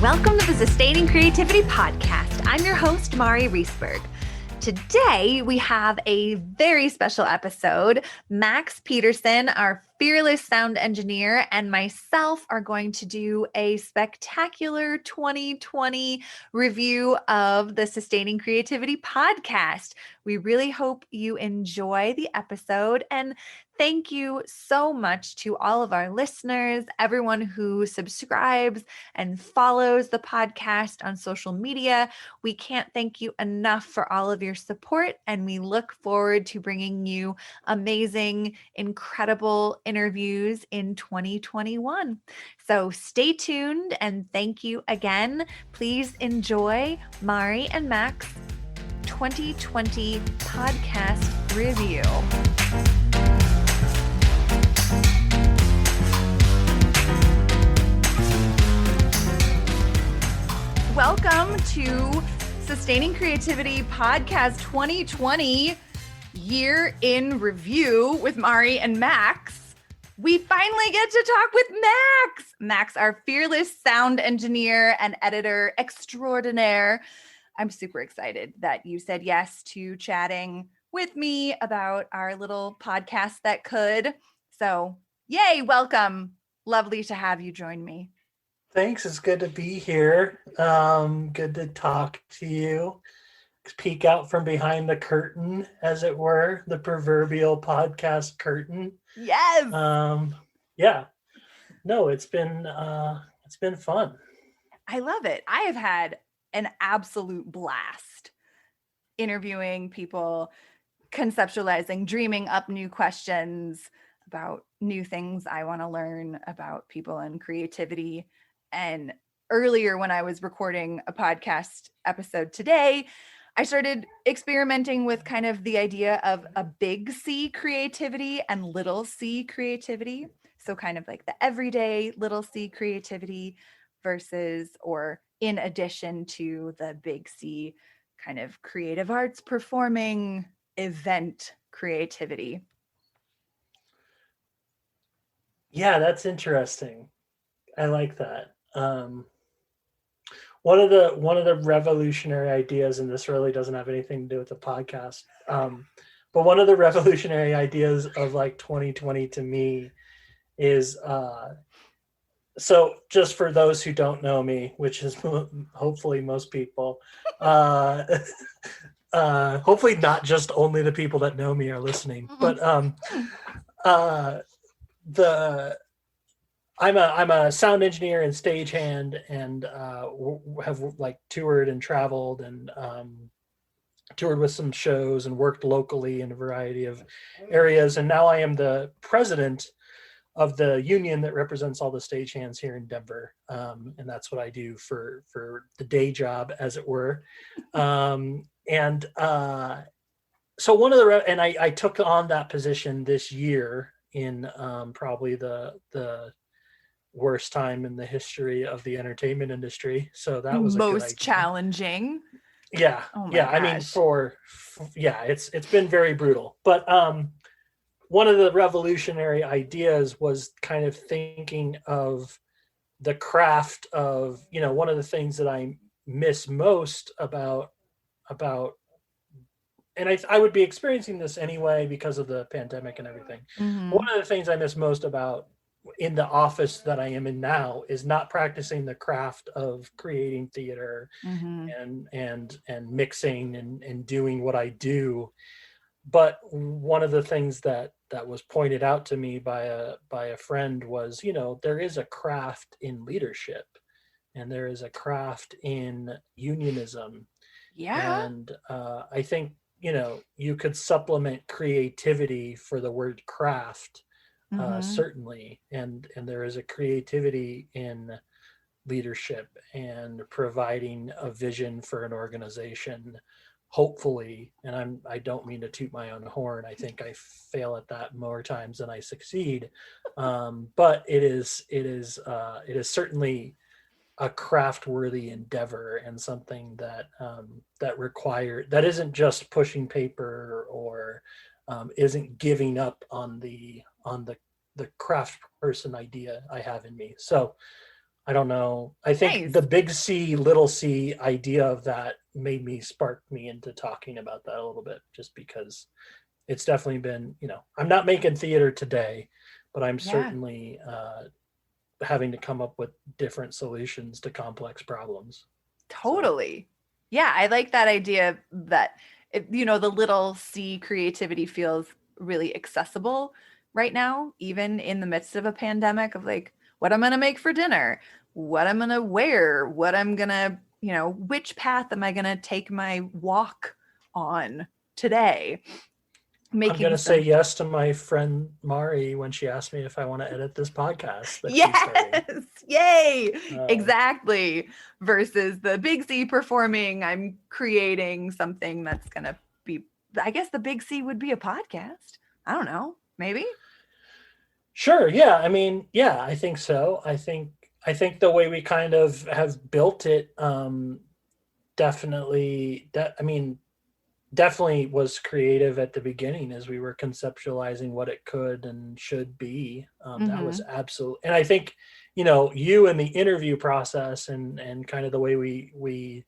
Welcome to the Sustaining Creativity Podcast. I'm your host, Mari Reisberg. Today, we have a very special episode. Max Peterson, our fearless sound engineer, and myself are going to do a spectacular 2020 review of the Sustaining Creativity Podcast. We really hope you enjoy the episode, and thank you so much to all of our listeners, everyone who subscribes and follows the podcast on social media. We can't thank you enough for all of your support, and we look forward to bringing you amazing, incredible interviews in 2021. So stay tuned, and thank you again. Please enjoy Mari and Max 2020 podcast review. Welcome to Sustaining Creativity Podcast 2020 Year in Review with Mari and Max. We finally get to talk with Max. Max, our fearless sound engineer and editor extraordinaire. I'm super excited that you said yes to chatting with me about our little podcast that could. So, yay, welcome. Lovely to have you join me. Thanks. It's good to be here. Good to talk to you. Peek out from behind the curtain, as it were, the proverbial podcast curtain. Yes. Yeah. No, it's been fun. I love it. I have had an absolute blast interviewing people, conceptualizing, dreaming up new questions about new things I want to learn about people and creativity. And earlier when I was recording a podcast episode today, I started experimenting with kind of the idea of a big C creativity and little c creativity. So kind of like the everyday little c creativity versus or in addition to the big C kind of creative arts performing event creativity. Yeah, that's interesting. I like that. One of the revolutionary ideas, and this really doesn't have anything to do with the podcast, but one of the revolutionary ideas of like 2020 to me is so just for those who don't know me, which is hopefully most people, hopefully not just only the people that know me are listening, but I'm a sound engineer and stagehand, and have like toured and traveled and toured with some shows and worked locally in a variety of areas. And now I am the president of the union that represents all the stagehands here in Denver. And that's what I do for the day job, as it were. So one of and I took on that position this year in probably the worst time in the history of the entertainment industry. So that was most challenging. Yeah. Oh my yeah. gosh. I mean, it's been very brutal, but one of the revolutionary ideas was kind of thinking of the craft of, one of the things that I miss most about, and I would be experiencing this anyway because of the pandemic and everything. Mm-hmm. One of the things I miss most about in the office that I am in now is not practicing the craft of creating theater and mixing and doing what I do. But one of the things that was pointed out to me by a friend was, there is a craft in leadership, and there is a craft in unionism. Yeah. And I think, you could supplement creativity for the word craft. Certainly, and there is a creativity in leadership and providing a vision for an organization, hopefully. And I don't mean to toot my own horn. I think I fail at that more times than I succeed. But it is certainly a craft-worthy endeavor, and something that that isn't just pushing paper or isn't giving up on the craft person idea I have in me. So I don't know. I think Nice. the big C, little c idea of that sparked me into talking about that a little bit, just because it's definitely been, I'm not making theater today, but I'm Yeah, certainly having to come up with different solutions to complex problems. So, totally. Yeah, I like that idea that the little C creativity feels really accessible right now, even in the midst of a pandemic of like what I'm going to make for dinner, what I'm going to wear, what I'm going to, which path am I going to take my walk on today? I'm going Making to say some yes to my friend Mari when she asked me if I want to edit this podcast that she's starting. Yes, yay, Um, exactly. Versus the big C performing, I'm creating something that's going to be, I guess the big C would be a podcast. I don't know, maybe. sure. Yeah. I mean, yeah, I think so. I think the way we kind of have built it, definitely, I mean, definitely was creative at the beginning as we were conceptualizing what it could and should be. That was Mm-hmm. absolute. And I think, you and the interview process and kind of the way we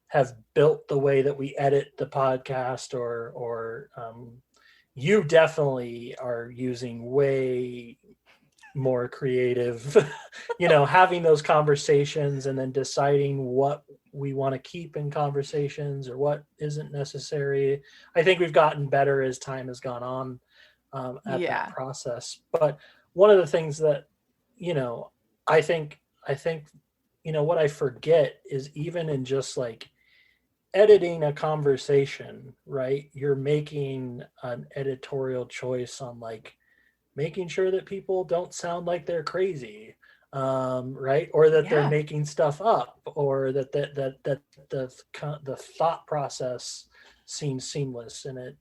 have built the way that we edit the podcast, or you definitely are using way more creative, having those conversations and then deciding what we want to keep in conversations or what isn't necessary. I think we've gotten better as time has gone on, at that Yeah. process. But one of the things that, you know, I think, what I forget is even in just like editing a conversation, right? You're making an editorial choice on like making sure that people don't sound like they're crazy, right? Or that they're Yeah. making stuff up, or that the thought process seems seamless. And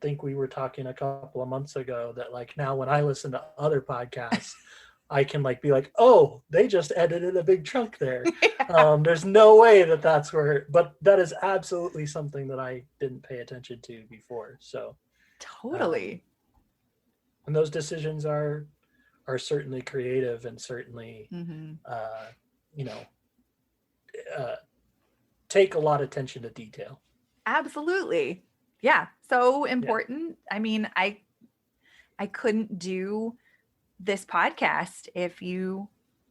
think we were talking a couple of months ago that like now when I listen to other podcasts, I can like be like, oh, they just edited a big chunk there. Yeah. There's no way that that's where, but that is absolutely something that I didn't pay attention to before. So, um, Totally. and those decisions are certainly creative and certainly, Mm-hmm. uh, you know uh, take a lot of attention to detail. Absolutely. Yeah. So Yeah, important. I mean, I couldn't do this podcast if you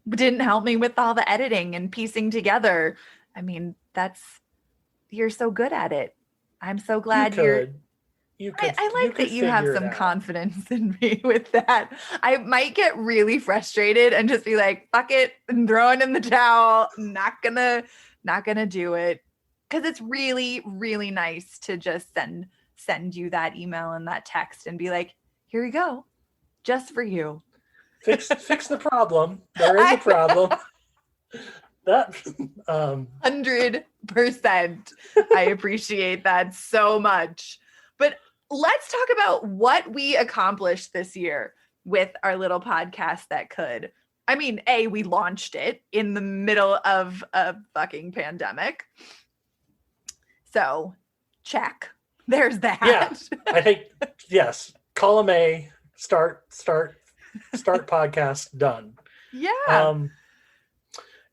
didn't help me with all the editing and piecing together. I mean, you're so good at it. I'm so you glad could you could I you like that could you have figure it some out. confidence in me with that. I might get really frustrated and just be like, fuck it, and throwing in the towel. Not gonna do it. Cause it's really, really nice to just send you that email and that text and be like, here you go, just for you. Fix the problem. There is a I problem. That, um 100%. I appreciate that so much. But let's talk about what we accomplished this year with our little podcast that could. I mean, we launched it in the middle of a fucking pandemic. So, check. There's yeah, that. I think, yes, column A, start podcast, done. Yeah. um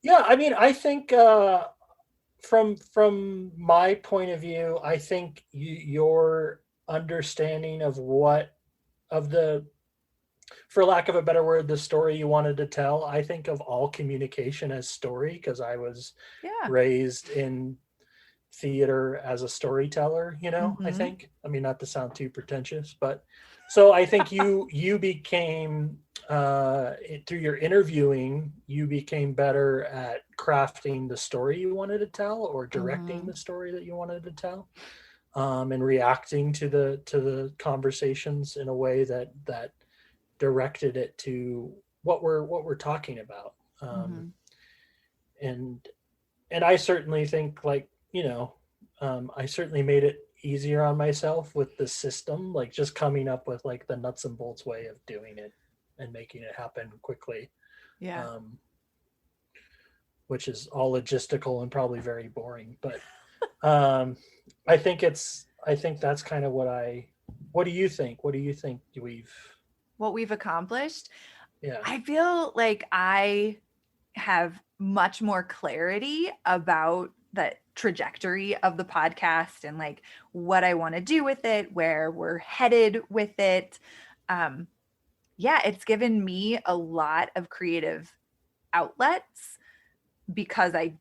yeah, I mean, I think, from my point of view, I think your understanding of what of the for lack of a better word, the story you wanted to tell. I think of all communication as story because I was Yeah. raised in theater as a storyteller, I Mm-hmm. think. I mean, not to sound too pretentious, but so I think you became, through your interviewing, you became better at crafting the story you wanted to tell or directing Mm-hmm. the story that you wanted to tell, and reacting to the conversations in a way that directed it to what we're talking about. Mm-hmm. And and I certainly think, like, I certainly made it easier on myself with the system, like just coming up with like the nuts and bolts way of doing it and making it happen quickly, Yeah. um, which is all logistical and probably very boring. But, um, I think that's kind of what do you think? What do you think What we've accomplished. yeah, I feel like I have much more clarity about the trajectory of the podcast and like what I want to do with it, where we're headed with it. Yeah, it's given me a lot of creative outlets because I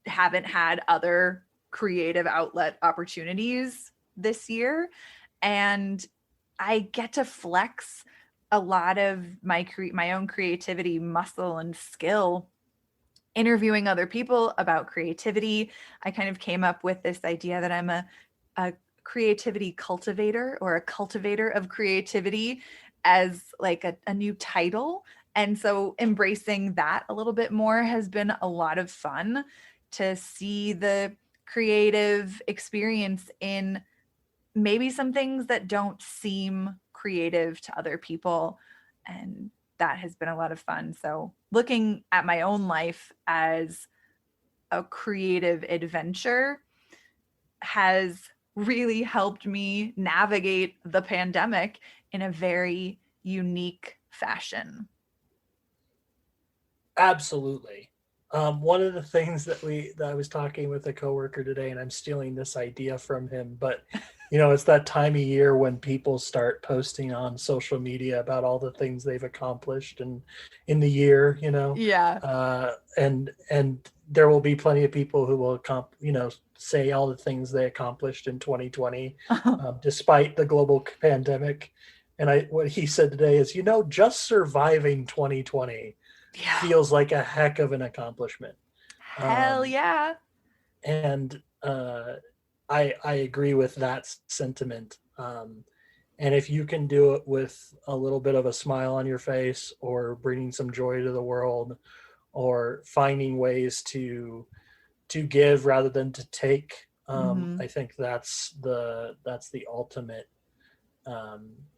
haven't had other creative outlet opportunities this year. And I get to flex a lot of my own creativity muscle and skill interviewing other people about creativity. I kind of came up with this idea that I'm a creativity cultivator, or a cultivator of creativity, as like a new title. And so embracing that a little bit more has been a lot of fun, to see the creative experience in maybe some things that don't seem creative to other people. And that has been a lot of fun. So looking at my own life as a creative adventure has really helped me navigate the pandemic in a very unique fashion. Absolutely. One of the things that I was talking with a coworker today, and I'm stealing this idea from him, but it's that time of year when people start posting on social media about all the things they've accomplished and in the year, Yeah. And there will be plenty of people who will say all the things they accomplished in 2020, despite the global pandemic. And what he said today is, just surviving 2020 feels like a heck of an accomplishment. Hell yeah. And I agree with that sentiment. And if you can do it with a little bit of a smile on your face, or bringing some joy to the world, or finding ways to give rather than to take, I think that's the ultimate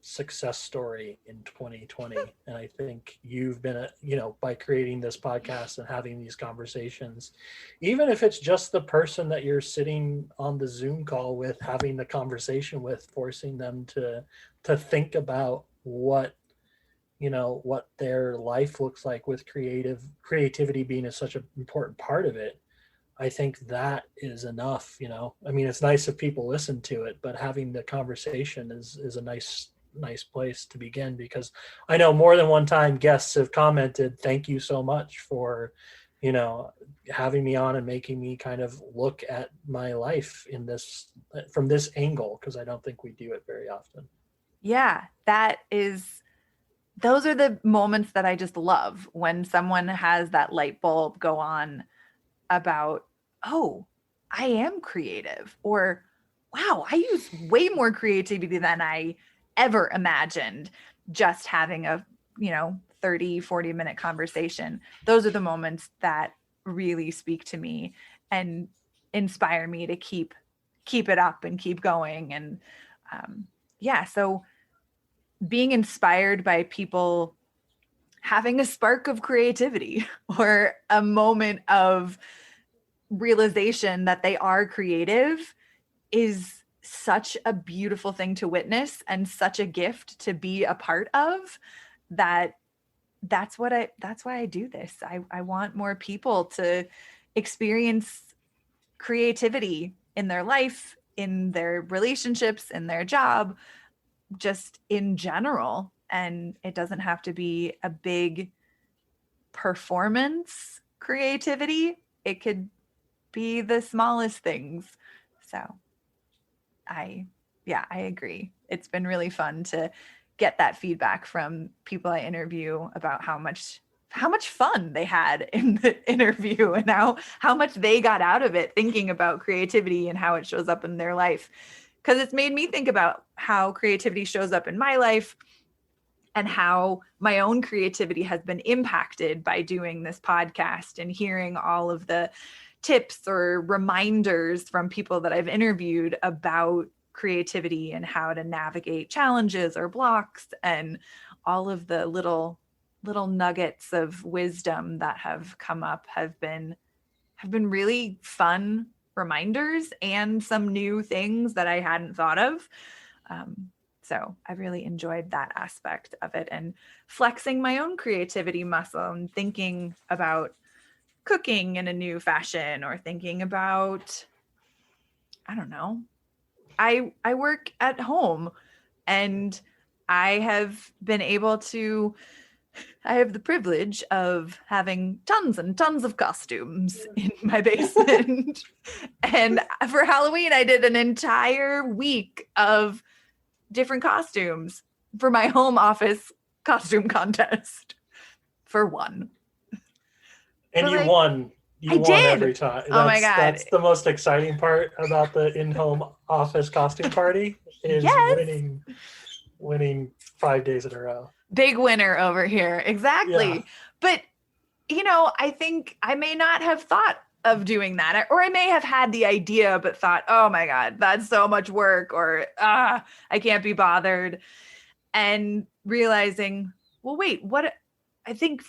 success story in 2020. And I think you've been by creating this podcast and having these conversations, even if it's just the person that you're sitting on the Zoom call with, having the conversation with, forcing them to think about what their life looks like, with creativity being such an important part of it. I think that is enough. I mean, it's nice if people listen to it, but having the conversation is a nice place to begin, because I know more than one time guests have commented, thank you so much for, having me on and making me kind of look at my life from this angle, because I don't think we do it very often. Yeah, those are the moments that I just love, when someone has that light bulb go on about, oh, I am creative, or wow, I use way more creativity than I ever imagined, just having a 30-40 minute conversation. Those are the moments that really speak to me and inspire me to keep it up and keep going. And so being inspired by people having a spark of creativity, or a moment of realization that they are creative, is such a beautiful thing to witness, and such a gift to be a part of. That's why I do this. I want more people to experience creativity in their life, in their relationships, in their job, just in general. And it doesn't have to be a big performance creativity. It could be the smallest things. So I agree. It's been really fun to get that feedback from people I interview about how much fun they had in the interview, and how much they got out of it thinking about creativity and how it shows up in their life. Because it's made me think about how creativity shows up in my life, and how my own creativity has been impacted by doing this podcast and hearing all of the tips or reminders from people that I've interviewed about creativity and how to navigate challenges or blocks, and all of the little nuggets of wisdom that have come up have been really fun reminders, and some new things that I hadn't thought of. So I really enjoyed that aspect of it, and flexing my own creativity muscle and thinking about cooking in a new fashion or thinking about, I don't know. I work at home and I have been able to, I have the privilege of having tons and tons of costumes in my basement. And for Halloween, I did an entire week of different costumes for my home office costume contest for one. And But you like, won. I You won did. every time. Oh my God. That's the most exciting part about the in-home office costume party is Yes. winning 5 days in a row. Big winner over here. Exactly. Yeah. But, I think I may not have thought of doing that, or I may have had the idea, but thought, oh my God, that's so much work, or I can't be bothered. And realizing, well, wait, what I think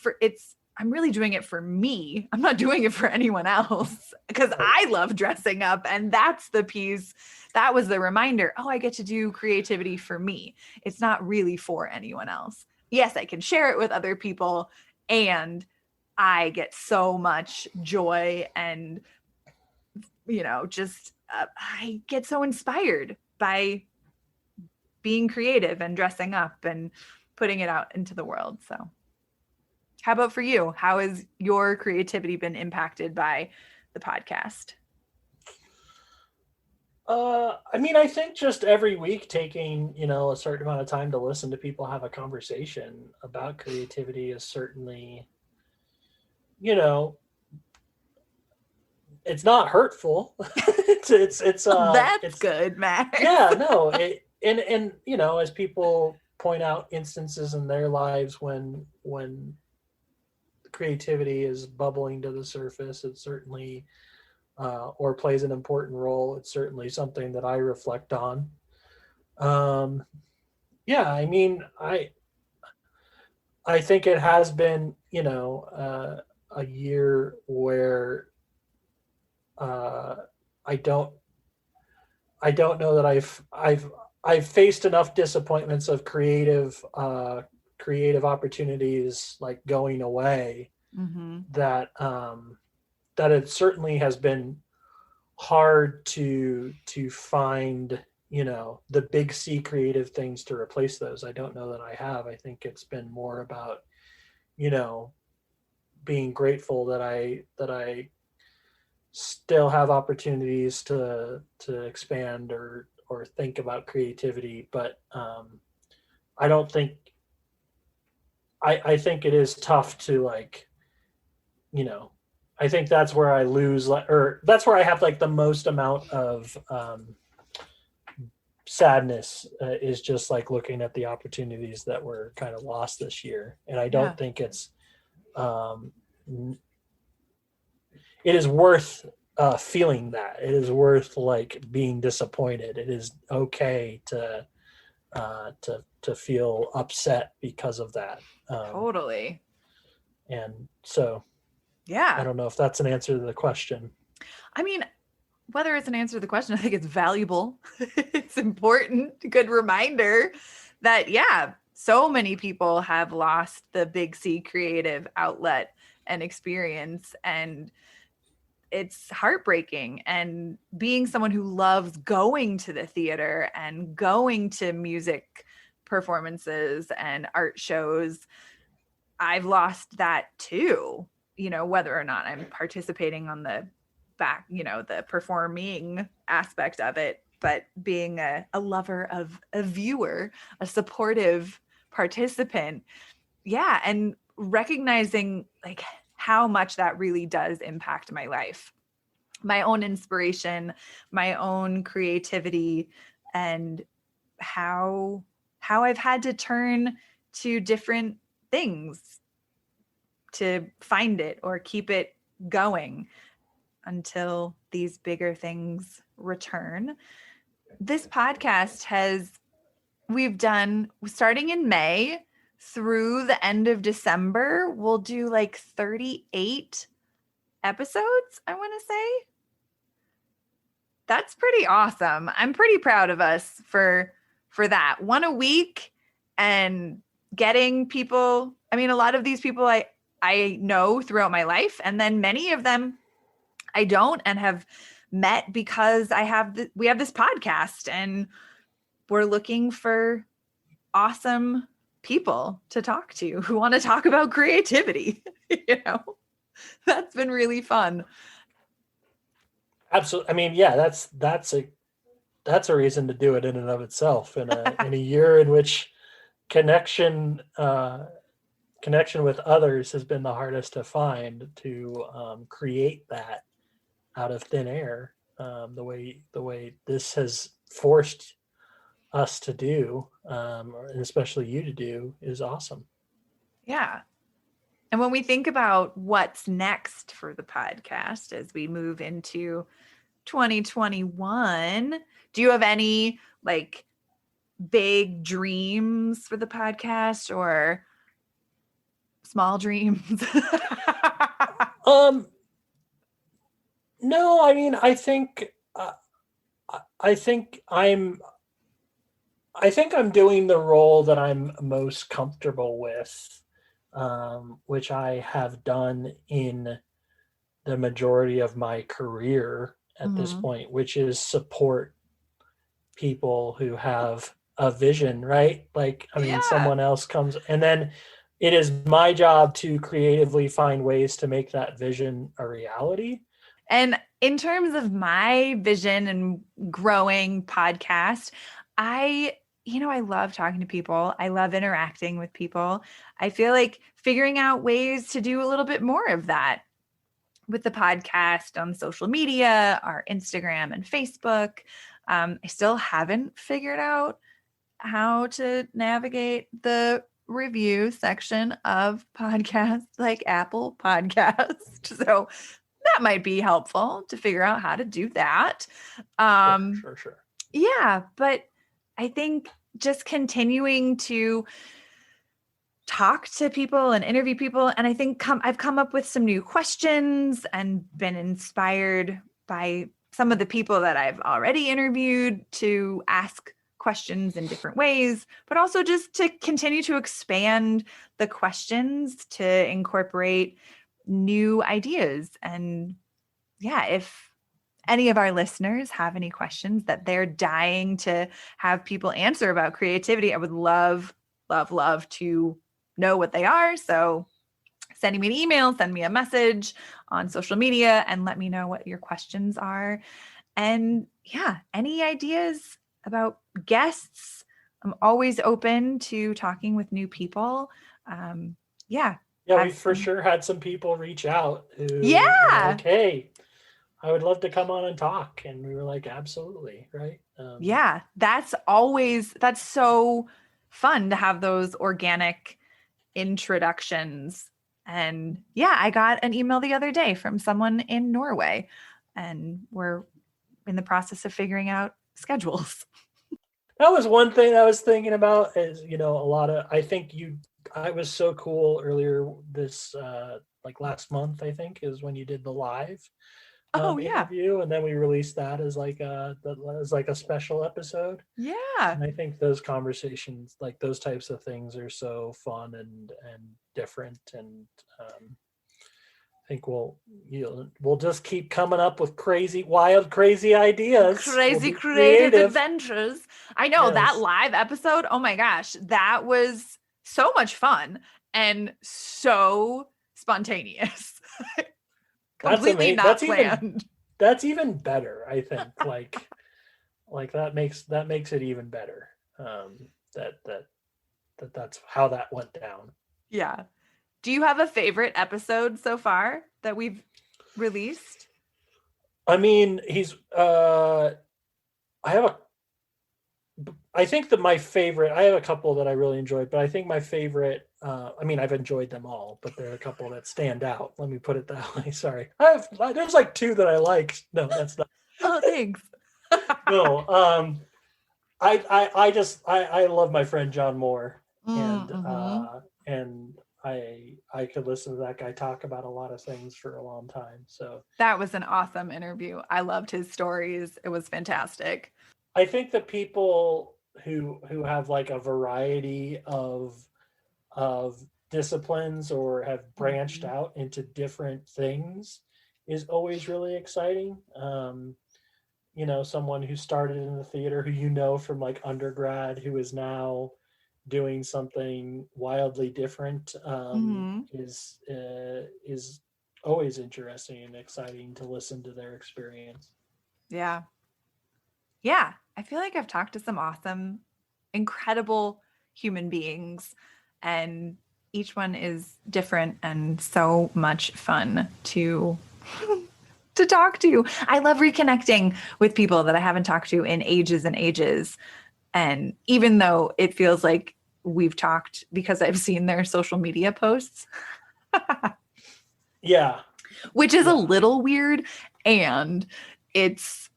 I'm really doing it for me. I'm not doing it for anyone else because I love dressing up. And that's the piece. That was the reminder. Oh, I get to do creativity for me. It's not really for anyone else. Yes, I can share it with other people, and I get so much joy and, just I get so inspired by being creative and dressing up and putting it out into the world. So how about for you? How has your creativity been impacted by the podcast? I think just every week taking, a certain amount of time to listen to people have a conversation about creativity is certainly, it's not hurtful. it's That's it's good, Max. Yeah, no. And as people point out instances in their lives when creativity is bubbling to the surface, it's certainly or plays an important role. It's certainly something that I reflect on. I think it has been, a year where I don't know that I've faced enough disappointments of creative opportunities like going away that it certainly has been hard to find the big C creative things to replace those. I don't know that I have. I think it's been more about being grateful that I still have opportunities to expand or think about creativity, but I don't think I think it is tough to I think that's where I lose, or that's where I have the most amount of sadness is just looking at the opportunities that were kind of lost this year. And I don't think it's it is worth feeling that. It is worth being disappointed. It is okay to feel upset because of that. Totally. And so, yeah, I don't know if that's an answer to the question. I mean, whether it's an answer to the question, I think it's valuable. It's important. Good reminder that, so many people have lost the big C creative outlet and experience, and it's heartbreaking. And being someone who loves going to the theater and going to music performances and art shows, I've lost that too, whether or not I'm participating on the back, the performing aspect of it, but being a lover of a viewer, a supportive participant. Yeah. And recognizing how much that really does impact my life, my own inspiration, my own creativity, and how I've had to turn to different things to find it or keep it going until these bigger things return. This podcast we've done starting in May through the end of December, we'll do 38 episodes, I want to say. That's pretty awesome. I'm pretty proud of us for that. One a week, and getting people, a lot of these people I know throughout my life. And then many of them I don't and have met because we have this podcast and we're looking for awesome people to talk to who want to talk about creativity. That's been really fun. Absolutely. I mean, yeah, that's a reason to do it in and of itself. In a year in which connection with others has been the hardest to find, to create that out of thin air, the way this has forced us to do, and especially you to do, is awesome. Yeah. And when we think about what's next for the podcast as we move into 2021, do you have any like big dreams for the podcast or small dreams? No, I mean, I think I'm doing the role that I'm most comfortable with, which I have done in the majority of my career at this point, which is support people who have a vision, right? Like, I mean, someone else comes, and then it is my job to creatively find ways to make that vision a reality. And in terms of my vision and growing podcast, I love talking to people. I love interacting with people. I feel like figuring out ways to do a little bit more of that with the podcast on social media, our Instagram and Facebook. I still haven't figured out how to navigate the review section of podcasts like Apple Podcast. So that might be helpful to figure out how to do that. Sure. Yeah, but I think just continuing to talk to people and interview people. And I think I've come up with some new questions and been inspired by some of the people that I've already interviewed to ask questions in different ways, but also just to continue to expand the questions to incorporate new ideas. And yeah, if any of our listeners have any questions that they're dying to have people answer about creativity, I would love to know what they are. So send me an email, send me a message on social media and let me know what your questions are. And yeah, any ideas about guests? I'm always open to talking with new people. Yeah, we for sure had some people reach out who were like, hey, I would love to come on and talk. And we were like, absolutely. Right. Yeah, that's so fun to have those organic introductions. And yeah, I got an email the other day from someone in Norway and we're in the process of figuring out schedules. That was one thing I was thinking about is, I was so cool earlier this, like last month, I think is when you did the live interview. And then we released that as like a special episode. Yeah. And I think those conversations, like those types of things are so fun and different. And I think we'll just keep coming up with wild, crazy ideas. Crazy creative adventures. I know that live episode. Oh my gosh. That was so much fun and so spontaneous. Completely not planned. That's even better, I think. like that makes it even better. That's how that went down. Yeah. Do you have a favorite episode so far that we've released? I mean, I think that my favorite, I have a couple that I really enjoyed, but I think my favorite, I've enjoyed them all, but there are a couple that stand out. Let me put it that way. Sorry. There's like two that I like. No, that's not. Oh, thanks. No. I love my friend John Moore, and I could listen to that guy talk about a lot of things for a long time. So that was an awesome interview. I loved his stories. It was fantastic. I think that people who have like a variety of disciplines or have branched out into different things is always really exciting. Someone who started in the theater who from like undergrad, who is now doing something wildly different, is always interesting and exciting to listen to their experience. Yeah. I feel like I've talked to some awesome, incredible human beings, and each one is different and so much fun to talk to. I love reconnecting with people that I haven't talked to in ages and ages. And even though it feels like we've talked because I've seen their social media posts. Yeah. Which is a little weird. And it's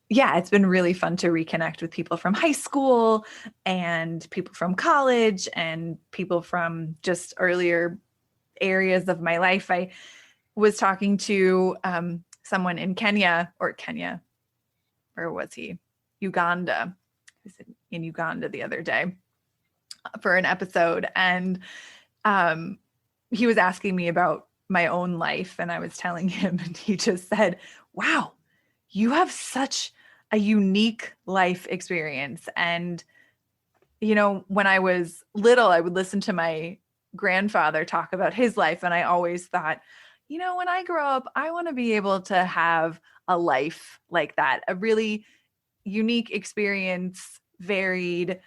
been really fun to reconnect with people from high school and people from college and people from just earlier areas of my life. I was talking to someone in Uganda. I was in Uganda the other day for an episode, and he was asking me about my own life, and I was telling him, and he just said, wow, you have such a unique life experience. And when I was little, I would listen to my grandfather talk about his life, and I always thought, when I grow up, I want to be able to have a life like that, a really unique experience, varied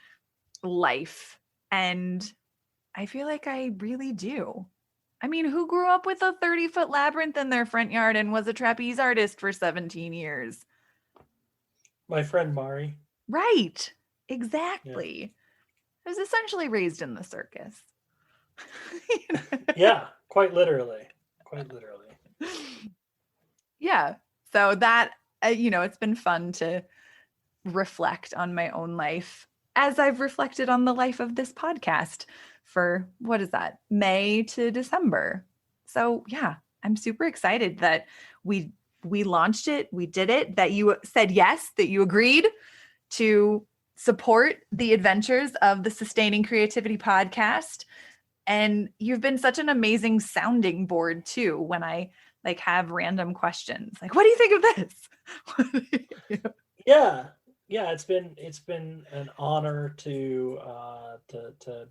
life. And I feel like I really do. I mean, who grew up with a 30-foot labyrinth in their front yard and was a trapeze artist for 17 years? My friend Mari. Right. Exactly. Yeah. I was essentially raised in the circus. Yeah, quite literally. Yeah. So that, it's been fun to reflect on my own life as I've reflected on the life of this podcast for, what is that, May to December. So yeah, I'm super excited that we launched it, we did it, that you said yes, that you agreed to support the adventures of the Sustaining Creativity podcast. And you've been such an amazing sounding board too, when I have random questions. Like, what do you think of this? Yeah. It's been an honor to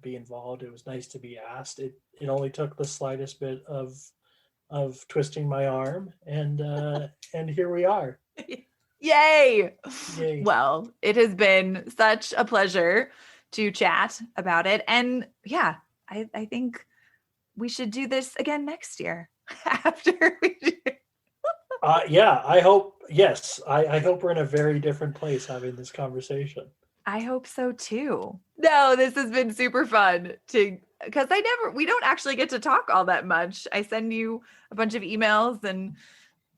be involved. It was nice to be asked. It only took the slightest bit of twisting my arm, and here we are. Yay! Well, it has been such a pleasure to chat about it. And yeah, I think we should do this again next year after we do. I hope, yes. I hope we're in a very different place having this conversation. I hope so too. No, this has been super fun because we don't actually get to talk all that much. I send you a bunch of emails, and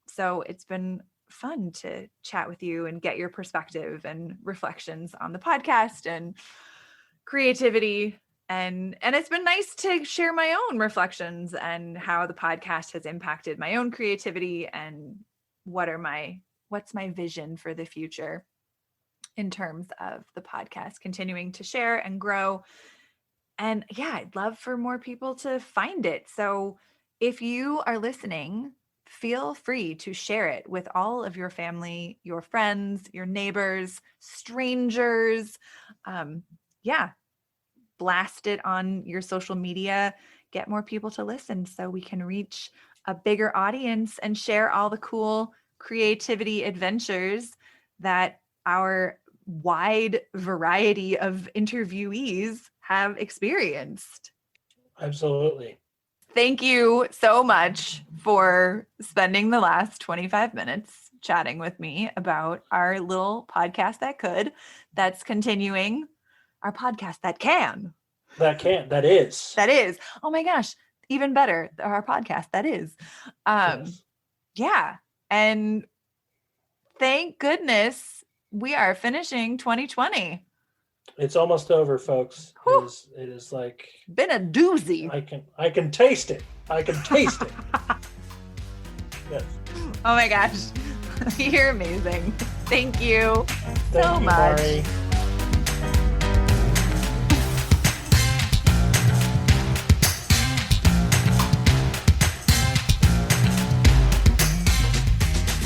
so it's been fun to chat with you and get your perspective and reflections on the podcast and creativity. And it's been nice to share my own reflections and how the podcast has impacted my own creativity and what's my vision for the future in terms of the podcast continuing to share and grow. And yeah, I'd love for more people to find it. So if you are listening, feel free to share it with all of your family, your friends, your neighbors, strangers. Blast it on your social media, get more people to listen so we can reach a bigger audience and share all the cool creativity adventures that our wide variety of interviewees have experienced. Absolutely. Thank you so much for spending the last 25 minutes chatting with me about our little podcast that's continuing. Our podcast that is. Oh my gosh, even better. Our podcast that is. Yes. Yeah. And thank goodness we are finishing 2020. It's almost over, folks. It is like been a doozy. I can taste it. Yes. Oh my gosh. You're amazing. Thank you so much. Mari.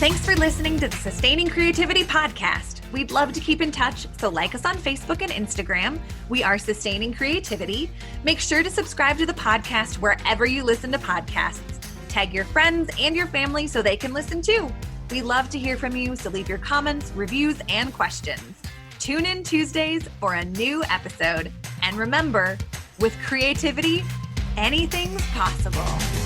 Thanks for listening to the Sustaining Creativity podcast. We'd love to keep in touch, so like us on Facebook and Instagram. We are Sustaining Creativity. Make sure to subscribe to the podcast wherever you listen to podcasts. Tag your friends and your family so they can listen too. We love to hear from you, so leave your comments, reviews, and questions. Tune in Tuesdays for a new episode. And remember, with creativity, anything's possible.